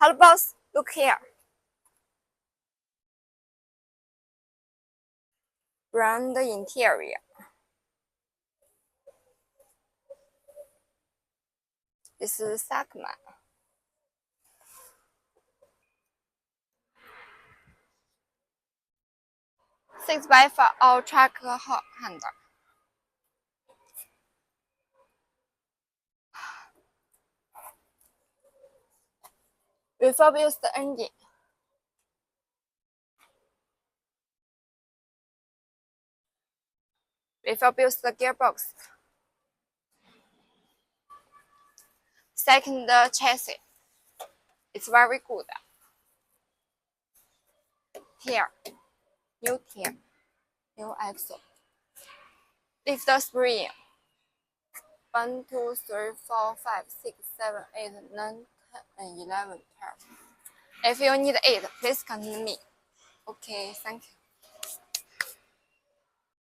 Hello boss, look here. Brand interior. This is Sackman. Six by 4 all track handle. Refurbished engine. Refurbished gearbox. Second chassis. It's very good. Here, new tier, new axle. Lift the spring. 1, 2, 3, 4, 5, 6, 7, 8, 9, 10, and 11, 12. If you need it, please contact me. Okay, thank you.